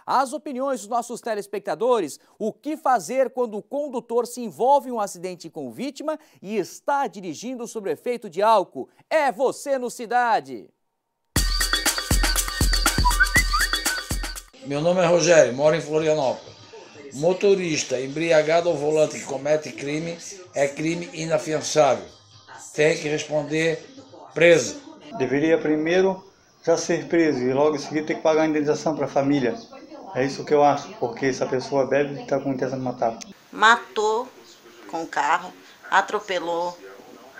as opiniões dos nossos telespectadores, o que fazer quando o condutor se envolve em um acidente com vítima e está dirigindo sob efeito de álcool. É você no Cidade. Meu nome é Rogério, moro em Florianópolis. Motorista embriagado ao volante que comete crime é crime inafiançável. Tem que responder preso. Deveria primeiro já ser preso e logo em seguida ter que pagar a indenização para a família. É isso que eu acho, porque essa pessoa bebe e está com intenção de matar. Matou com o carro, atropelou,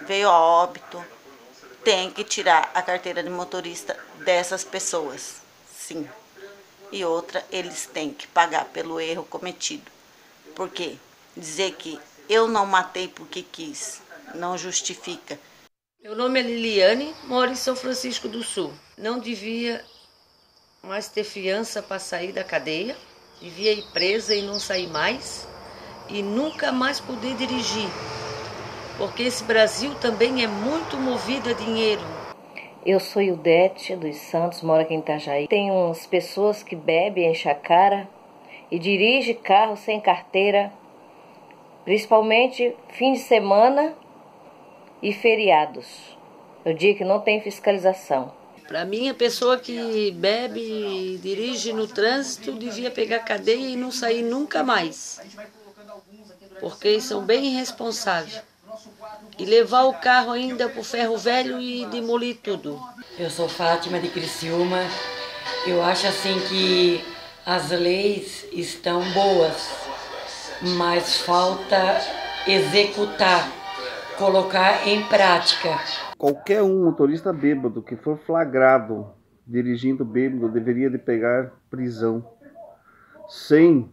veio a óbito. Tem que tirar a carteira de motorista dessas pessoas, sim. E outra, eles têm que pagar pelo erro cometido. Porque dizer que eu não matei porque quis não justifica. Meu nome é Liliane, moro em São Francisco do Sul. Não devia mais ter fiança para sair da cadeia, devia ir presa e não sair mais, e nunca mais poder dirigir, porque esse Brasil também é muito movido a dinheiro. Eu sou Ildete dos Santos, moro aqui em Itajaí. Tem umas pessoas que bebem, enchem a cara e dirigem carro sem carteira, principalmente fim de semana e feriados, o dia que não tem fiscalização. Para mim, a pessoa que bebe e dirige no trânsito devia pegar cadeia e não sair nunca mais, porque eles são bem irresponsáveis. E levar o carro ainda para o ferro velho e demolir tudo. Eu sou Fátima de Criciúma. Eu acho assim que as leis estão boas, mas falta executar, colocar em prática. Qualquer motorista bêbado que for flagrado dirigindo bêbado deveria de pegar prisão sem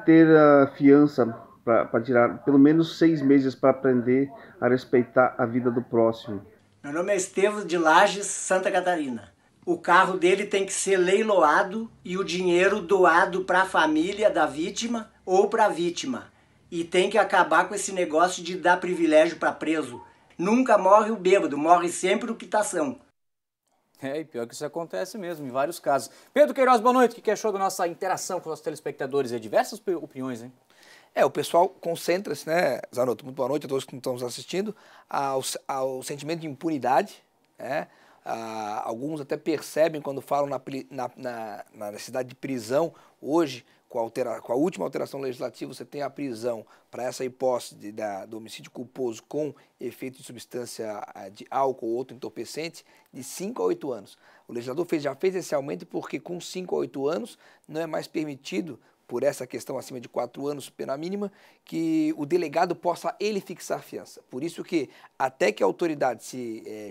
ter a fiança para tirar pelo menos 6 meses para aprender a respeitar a vida do próximo. Meu nome é Estevam de Lages, Santa Catarina. O carro dele tem que ser leiloado e o dinheiro doado para a família da vítima ou para a vítima. E tem que acabar com esse negócio de dar privilégio para preso. Nunca morre o bêbado, morre sempre o quitação. E pior que isso acontece mesmo, em vários casos. Pedro Queiroz, boa noite. O que achou da nossa interação com os nossos telespectadores? Diversas opiniões, hein? O pessoal concentra-se, né, Zanotto? Muito boa noite a todos que estão nos assistindo, ao sentimento de impunidade, né? Alguns até percebem quando falam na necessidade de prisão. Hoje, com a última alteração legislativa, você tem a prisão para essa hipótese do homicídio culposo com efeito de substância de álcool ou outro entorpecente de 5 a 8 anos. O legislador já fez esse aumento porque com 5 a 8 anos não é mais permitido, por essa questão acima de 4 anos, pena mínima, que o delegado possa ele fixar fiança. Por isso que até que a autoridade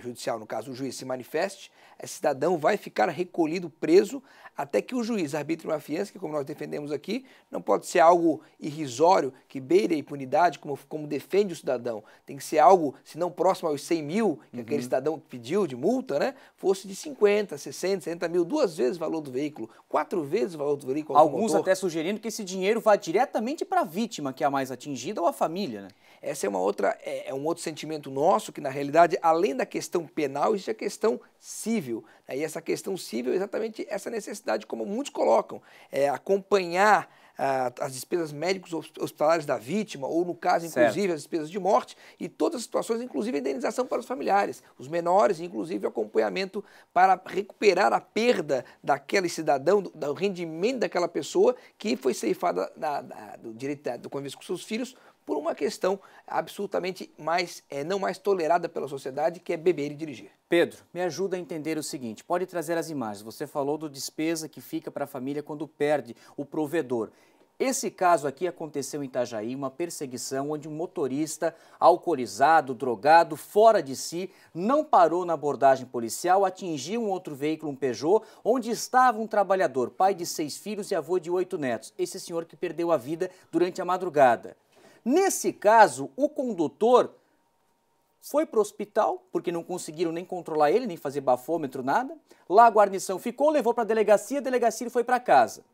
judicial, no caso o juiz, se manifeste, esse cidadão vai ficar recolhido, preso, até que o juiz arbitre uma fiança, que como nós defendemos aqui, não pode ser algo irrisório, que beire a impunidade, como defende o cidadão. Tem que ser algo, se não próximo aos 100 mil, que aquele cidadão pediu de multa, né, fosse de 50, 60, 70 mil, 2 vezes o valor do veículo, 4 vezes o valor do veículo. Alguns até sugerindo que esse dinheiro vá diretamente para a vítima, que é a mais atingida, ou a família, né? Essa é um outro sentimento nosso, que na realidade, além da questão penal, existe a questão civil. Né? E essa questão civil é exatamente essa necessidade, como muitos colocam, acompanhar as despesas médicos hospitalares da vítima, ou no caso, inclusive, as despesas de morte, e todas as situações, inclusive a indenização para os familiares, os menores, inclusive o acompanhamento para recuperar a perda daquele cidadão, do rendimento daquela pessoa que foi ceifada do direito do convívio com seus filhos, por uma questão absolutamente não mais tolerada pela sociedade, que é beber e dirigir. Pedro, me ajuda a entender o seguinte, pode trazer as imagens. Você falou do despesa que fica para a família quando perde o provedor. Esse caso aqui aconteceu em Itajaí, uma perseguição onde um motorista alcoolizado, drogado, fora de si, não parou na abordagem policial, atingiu um outro veículo, um Peugeot, onde estava um trabalhador, pai de 6 filhos e avô de 8 netos. Esse senhor que perdeu a vida durante a madrugada. Nesse caso, o condutor foi para o hospital, porque não conseguiram nem controlar ele, nem fazer bafômetro, nada. Lá a guarnição ficou, levou para a delegacia ele foi para casa.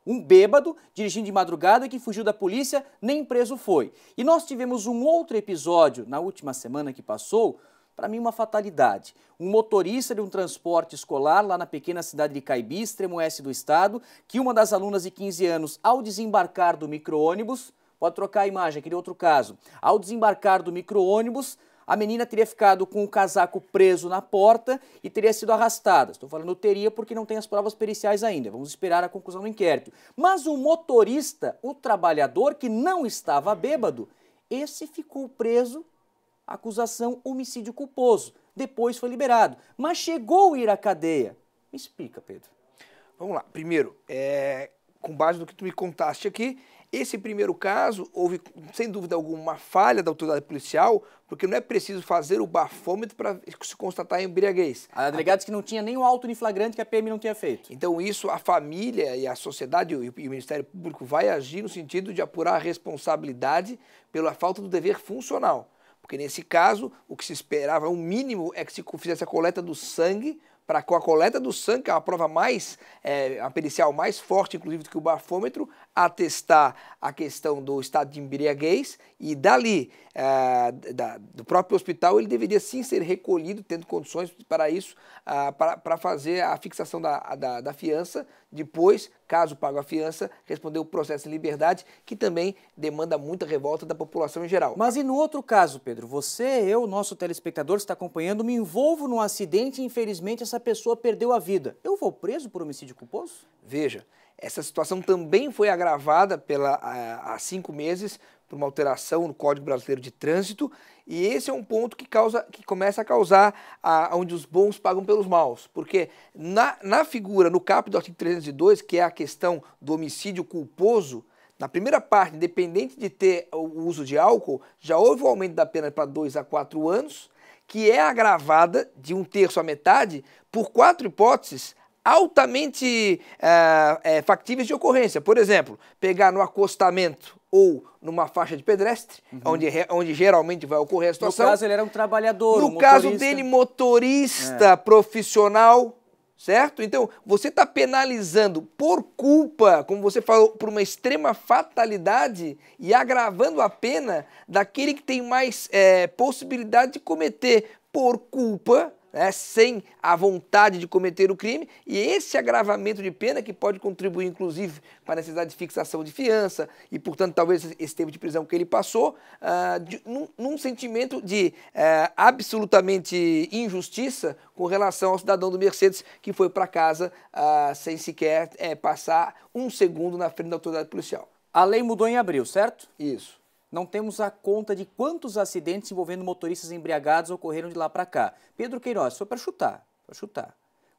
Um bêbado, dirigindo de madrugada, que fugiu da polícia, nem preso foi. E nós tivemos um outro episódio, na última semana que passou, Para mim, uma fatalidade. Um motorista de um transporte escolar lá na pequena cidade de Caibi, extremo oeste do estado, que uma das alunas de 15 anos, ao desembarcar do micro-ônibus, pode trocar a imagem, aquele outro caso, ao desembarcar do micro-ônibus, a menina teria ficado com o casaco preso na porta e teria sido arrastada. Estou falando teria porque não tem as provas periciais ainda. Vamos esperar a conclusão do inquérito. Mas o motorista, o trabalhador que não estava bêbado, esse ficou preso, acusação homicídio culposo. Depois foi liberado. Mas chegou a ir à cadeia. Me explica, Pedro. Vamos lá. Primeiro, com base no que tu me contaste aqui, esse primeiro caso, houve, sem dúvida alguma, uma falha da autoridade policial, porque não é preciso fazer o bafômetro para se constatar a embriaguez. A delegada disse que não tinha nem o auto de flagrante que a PM não tinha feito. Então isso, a família e a sociedade e o Ministério Público vai agir no sentido de apurar a responsabilidade pela falta do dever funcional. Porque nesse caso, o que se esperava, o mínimo, é que se fizesse a coleta do sangue, para com a coleta do sangue, que é uma prova mais, a pericial mais forte, inclusive, do que o bafômetro, atestar a questão do estado de embriaguez e dali, do próprio hospital, ele deveria sim ser recolhido, tendo condições para isso, para fazer a fixação da fiança. Depois, caso pague a fiança, responder o processo em liberdade, que também demanda muita revolta da população em geral. Mas e no outro caso, Pedro? Você, eu, nosso telespectador que está acompanhando, me envolvo num acidente e infelizmente essa pessoa perdeu a vida. Eu vou preso por homicídio culposo? Veja, essa situação também foi agravada há 5 meses por uma alteração no Código Brasileiro de Trânsito, e esse é um ponto que começa a causar onde os bons pagam pelos maus, porque na figura, no caput do artigo 302, que é a questão do homicídio culposo, na primeira parte, independente de ter o uso de álcool, já houve o aumento da pena para 2 a 4 anos, que é agravada de 1/3 à metade por 4 hipóteses altamente factíveis de ocorrência. Por exemplo, pegar no acostamento ou numa faixa de pedestre, onde geralmente vai ocorrer a situação. No caso, ele era um trabalhador, no caso dele, motorista profissional, certo? Então, você está penalizando por culpa, como você falou, por uma extrema fatalidade e agravando a pena daquele que tem mais possibilidade de cometer por culpa, sem a vontade de cometer o crime, e esse agravamento de pena que pode contribuir, inclusive, para a necessidade de fixação de fiança e, portanto, talvez esse tempo de prisão que ele passou, num sentimento de absolutamente injustiça com relação ao cidadão do Mercedes que foi para casa sem sequer passar 1 segundo na frente da autoridade policial. A lei mudou em abril, certo? Isso. Não temos a conta de quantos acidentes envolvendo motoristas embriagados ocorreram de lá para cá. Pedro Queiroz, foi para chutar.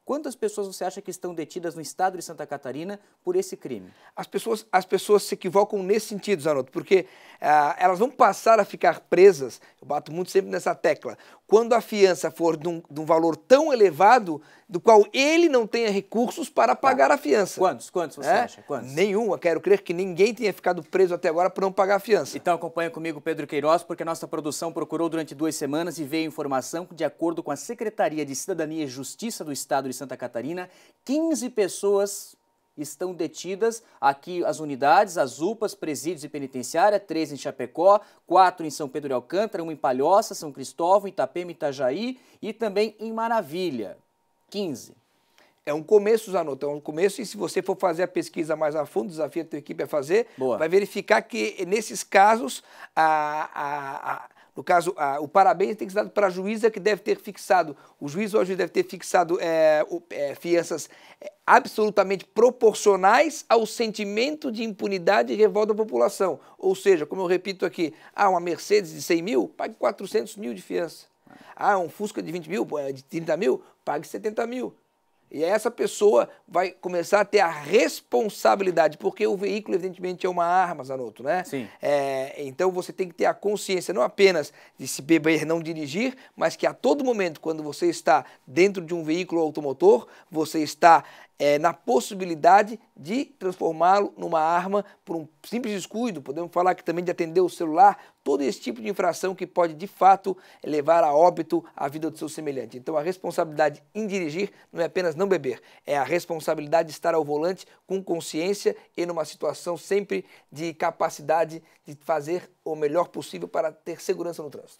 Quantas pessoas você acha que estão detidas no estado de Santa Catarina por esse crime? As pessoas se equivocam nesse sentido, Zanotto, porque elas vão passar a ficar presas, eu bato muito sempre nessa tecla, quando a fiança for de um valor tão elevado, do qual ele não tenha recursos para pagar a fiança. Quantos você acha? Quantos? Nenhum. Eu quero crer que ninguém tenha ficado preso até agora por não pagar a fiança. Então acompanha comigo Pedro Queiroz, porque a nossa produção procurou durante 2 semanas e veio informação que, de acordo com a Secretaria de Cidadania e Justiça do Estado de Santa Catarina, 15 pessoas estão detidas aqui, as unidades, as UPAs, presídios e penitenciária, 3 em Chapecó, 4 em São Pedro de Alcântara, 1 em Palhoça, São Cristóvão, Itapema, Itajaí e também em Maravilha. 15. É um começo, Zanotto, é um começo, e se você for fazer a pesquisa mais a fundo, o desafio da tua equipe é fazer, vai verificar que nesses casos, no caso, o parabéns tem que ser dado para a juíza que deve ter fixado, o juiz ou a juíza deve ter fixado fianças absolutamente proporcionais ao sentimento de impunidade e revolta da população. Ou seja, como eu repito aqui, uma Mercedes de 100 mil, pague 400 mil de fiança. Um Fusca de 20 mil, de 30 mil, pague 70 mil. E essa pessoa vai começar a ter a responsabilidade, porque o veículo, evidentemente, é uma arma, Zanotto, né? Sim. Então você tem que ter a consciência, não apenas de se beber, não dirigir, mas que a todo momento, quando você está dentro de um veículo automotor, você está na possibilidade de transformá-lo numa arma por um simples descuido. Podemos falar que também de atender o celular, todo esse tipo de infração que pode, de fato, levar a óbito a vida do seu semelhante. Então, a responsabilidade em dirigir não é apenas não beber, é a responsabilidade de estar ao volante com consciência e numa situação sempre de capacidade de fazer o melhor possível para ter segurança no trânsito.